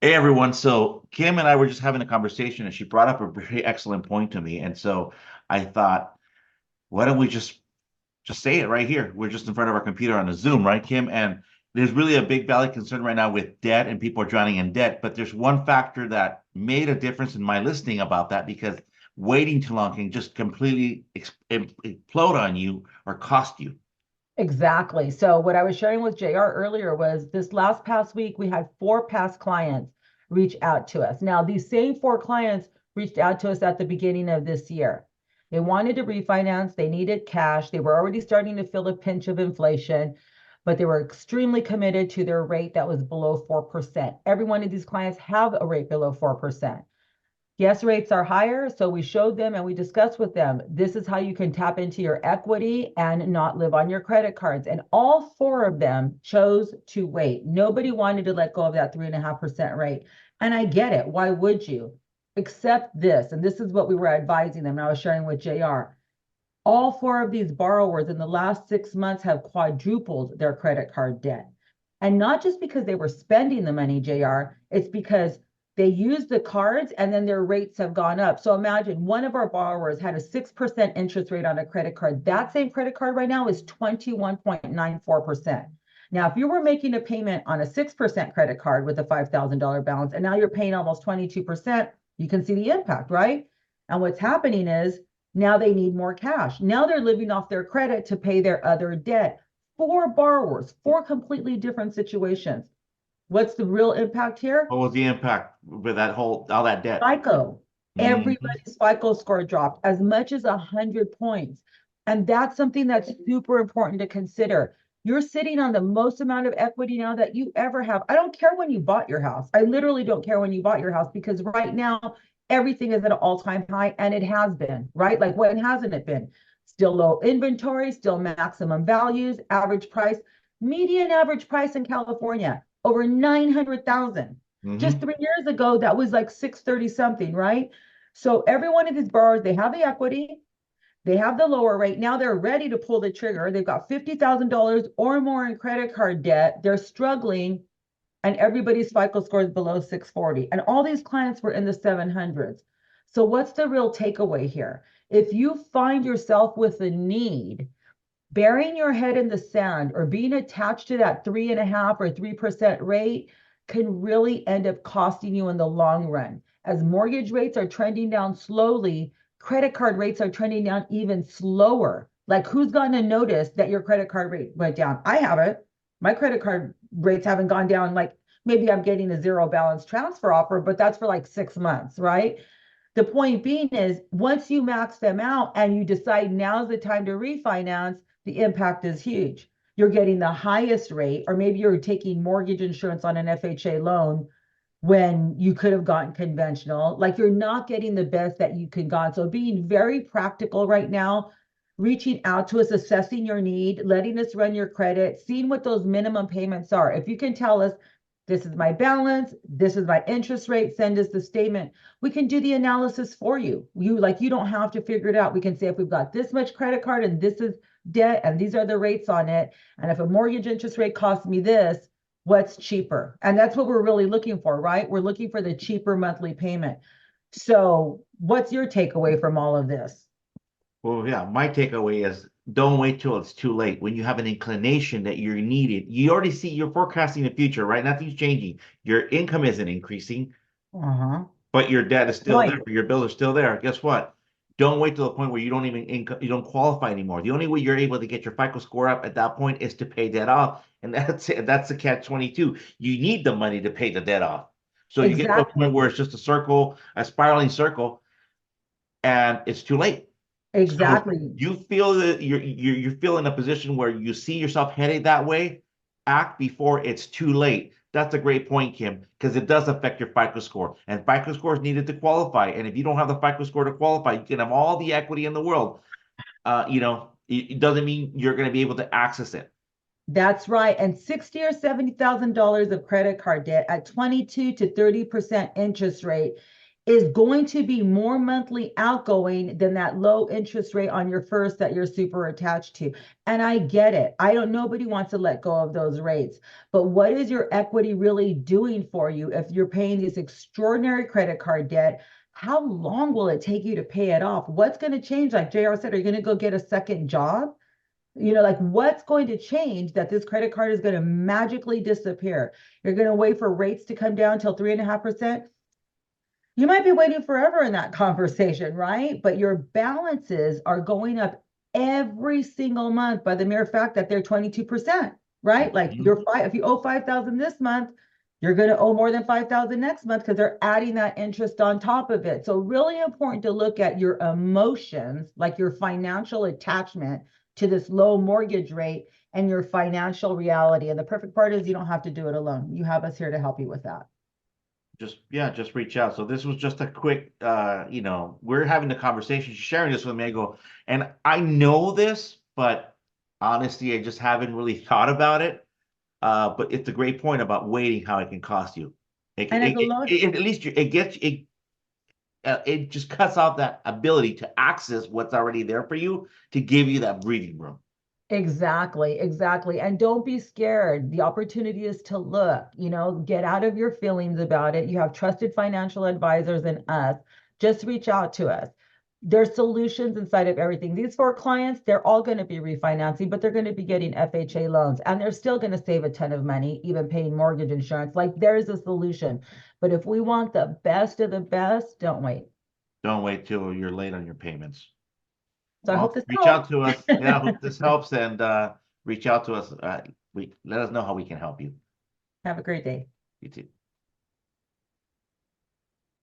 Hey everyone. So Kim and I were just having a conversation and she brought up a very excellent point to me. And so I thought, why don't we just say it right here? We're just in front of our computer on a Zoom, right, Kim? And there's really a big valid concern right now with debt and people are drowning in debt. But there's one factor that made a difference in my listening about that because waiting too long can just completely implode on you or cost you. Exactly. So what I was sharing with JR earlier was this last past week, we had four past clients reach out to us. Now, these same four clients reached out to us at the beginning of this year. They wanted to refinance, they needed cash, they were already starting to feel a pinch of inflation, but they were extremely committed to their rate that was below 4%. Every one of these clients have a rate below 4%. Yes, rates are higher. So we showed them and we discussed with them, this is how you can tap into your equity and not live on your credit cards. And all four of them chose to wait. Nobody wanted to let go of that 3.5% rate. And I get it. Why would you? Except this, and this is what we were advising them, and I was sharing with JR. All four of these borrowers in the last 6 months have quadrupled their credit card debt. And not just because they were spending the money, JR, it's because they used the cards and then their rates have gone up. So imagine one of our borrowers had a 6% interest rate on a credit card. That same credit card right now is 21.94%. Now, if you were making a payment on a 6% credit card with a $5,000 balance and now you're paying almost 22%, you can see the impact, right? And what's happening is now they need more cash. Now they're living off their credit to pay their other debt. Four borrowers, four completely different situations. What's the real impact here? What was the impact with that whole all that debt? FICO. Mhm. Everybody's FICO score dropped as much as 100 points. And that's something that's super important to consider. You're sitting on the most amount of equity now that you ever have. I don't care when you bought your house. I literally don't care when you bought your house because right now everything is at an all-time high and it has been, right? Like when hasn't it been? Still low inventory, still maximum values, average price, median average price in California, over 900,000. Just Mhm. 3 years ago, that was like 630 something, right? So every one of these borrowers, they have the equity, they have the lower rate. Now they're ready to pull the trigger. They've got $50,000 or more in credit card debt. They're struggling, and everybody's FICO score is below 640. And all these clients were in the 700s. So what's the real takeaway here? If you find yourself with a need, burying your head in the sand or being attached to that 3.5 or 3% rate can really end up costing you in the long run. As mortgage rates are trending down slowly, credit card rates are trending down even slower. Like, who's going to notice that your credit card rate went down? I haven't. My credit card rates haven't gone down. Like, maybe I'm getting a zero balance transfer offer, but that's for like 6 months, right? The point being is once you max them out and you decide now's the time to refinance, the impact is huge. You're getting the highest rate, or maybe you're taking mortgage insurance on an FHA loan when you could have gotten conventional. Like, you're not getting the best that you can get. So being very practical right now, reaching out to us, assessing your need, letting us run your credit, seeing what those minimum payments are. If you can tell us, this is my balance, this is my interest rate, send us the statement. We can do the analysis for you. You don't have to figure it out. We can say if we've got this much credit card and this is debt and these are the rates on it, and if a mortgage interest rate costs me this, what's cheaper? And that's what we're really looking for, right? We're looking for the cheaper monthly payment. So, what's your takeaway from all of this? Well, yeah, my takeaway is don't wait till it's too late. When you have an inclination that you're needed, you already see you're forecasting the future, right? Nothing's changing. Your income isn't increasing, Uh-huh. but your debt is still there, Point. your bill is still there. Guess what? Don't wait to the point where you don't even income, you don't qualify anymore. The only way you're able to get your FICO score up at that point is to pay debt off, and that's it. That's the catch 22. You need the money to pay the debt off. So you get to a point Exactly. where it's just a circle, a spiraling circle, and it's too late. So if Exactly. you feel that you feel in a position where you see yourself headed that way, act before it's too late. That's a great point, Kim, because it does affect your FICO score. And FICO score is needed to qualify. And if you don't have the FICO score to qualify, you can have all the equity in the world. It doesn't mean you're going to be able to access it. That's right. And 60 or $70,000 of credit card debt at 22 to 30% interest rate is going to be more monthly outgoing than that low interest rate on your first that you're super attached to. And I get it. I don't, nobody wants to let go of those rates. But what is your equity really doing for you if you're paying this extraordinary credit card debt? How long will it take you to pay it off? What's going to change? Like JR said, are you going to go get a second job? Like what's going to change that this credit card is going to magically disappear? You're going to wait for rates to come down till 3.5%. You might be waiting forever in that conversation, right? But your balances are going up every single month by the mere fact that they're 22%, right? Like if you owe 5,000 this month, you're going to owe more than 5,000 next month because they're adding that interest on top of it. So really important to look at your emotions, like your financial attachment to this low mortgage rate and your financial reality. And the perfect part is you don't have to do it alone. You have us here to help you with that. Just reach out. So this was just a quick, we're having the conversation, she's sharing this with me. I go, and I know this, but honestly, I just haven't really thought about it. But it's a great point about waiting, how it can cost you. And as a loan, At least it just cuts off that ability to access what's already there for you to give you that breathing room. exactly, exactly. And don't be scared. The opportunity is to look, get out of your feelings about it. You have trusted financial advisors and us. Just reach out to us. There's solutions inside of everything. These 4 clients, they're all going to be refinancing, but they're going to be getting FHA loans and they're still going to save a ton of money, even paying mortgage insurance. Like there's a solution. But if we want the best of the best, don't wait. Don't wait till you're late on your payments. So I hope Well, this reach out helps. to us. Yeah, I hope this helps, and reach out to us. We let us know how we can help you. Have a great day. You too.